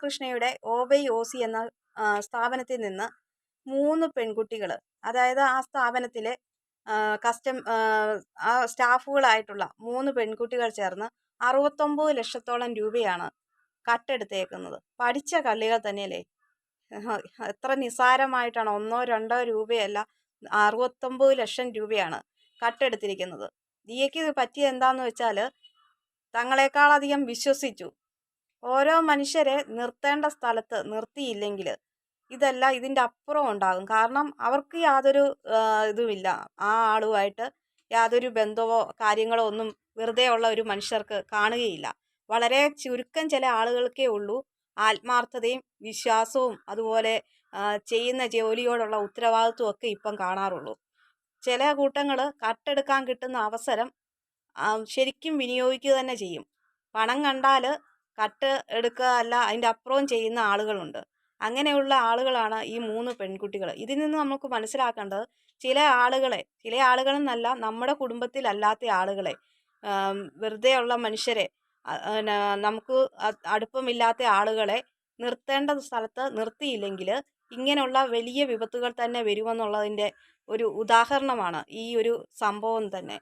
രാധാകൃഷ്ണയുടെ OBOC എന്ന സ്ഥാപനത്തിൽ നിന്ന് 3 പെൺകുട്ടികൾ, അതായത് ആ സ്ഥാപനത്തിലെ സ്റ്റാഫുകളായിട്ടുള്ള 3 പെൺകുട്ടികൾ ചേർന്ന് 69 ലക്ഷത്തോളം രൂപയാണ് കട്ടെടുത്തേക്കുന്നത്. പഠിച്ച കള്ളികൾ തന്നെയല്ലേ. എത്ര നിസ്സാരമായിട്ടാണ്, 1 2 രൂപയല്ല, 69 ലക്ഷം രൂപയാണ് കട്ടെടുത്തിരിക്കുന്നത്. ദിയയ്ക്ക് പറ്റിയത് എന്താന്ന് വെച്ചാൽ, തങ്ങളെക്കാളധികം വിശ്വസിച്ചു. ഓരോ മനുഷ്യരെ നിർത്തേണ്ട സ്ഥലത്ത് നിർത്തിയില്ലെങ്കിൽ ഇതിൻ്റെ അപ്പുറം ഉണ്ടാകും. കാരണം അവർക്ക് യാതൊരു ഇതുമില്ല, ആ ആളുമായിട്ട് യാതൊരു ബന്ധമോ കാര്യങ്ങളോ ഒന്നും വെറുതെ ഉള്ള ഒരു മനുഷ്യർക്ക് കാണുകയില്ല. വളരെ ചുരുക്കം ചില ആളുകൾക്കേ ഉള്ളൂ ആത്മാർത്ഥതയും വിശ്വാസവും അതുപോലെ ചെയ്യുന്ന ജോലിയോടുള്ള ഉത്തരവാദിത്വം ഒക്കെ ഇപ്പം കാണാറുള്ളൂ. ചില കൂട്ടങ്ങൾ കട്ടെടുക്കാൻ കിട്ടുന്ന അവസരം ശരിക്കും വിനിയോഗിക്കുക തന്നെ ചെയ്യും. പണം കണ്ടാൽ കട്ട് എടുക്കുക അല്ല, അതിൻ്റെ അപ്പുറവും ചെയ്യുന്ന ആളുകളുണ്ട്. അങ്ങനെയുള്ള ആളുകളാണ് ഈ 3 പെൺകുട്ടികൾ. ഇതിൽ നിന്ന് നമുക്ക് മനസ്സിലാക്കേണ്ടത്, ചില ആളുകളെന്നല്ല, നമ്മുടെ കുടുംബത്തിലല്ലാത്ത ആളുകളെ, വെറുതെ ഉള്ള മനുഷ്യരെ, നമുക്ക് അടുപ്പമില്ലാത്ത ആളുകളെ നിർത്തേണ്ട സ്ഥലത്ത് നിർത്തിയില്ലെങ്കിൽ ഇങ്ങനെയുള്ള വലിയ വിപത്തുകൾ തന്നെ വരുമെന്നുള്ളതിൻ്റെ ഒരു ഉദാഹരണമാണ് ഈ ഒരു സംഭവം തന്നെ.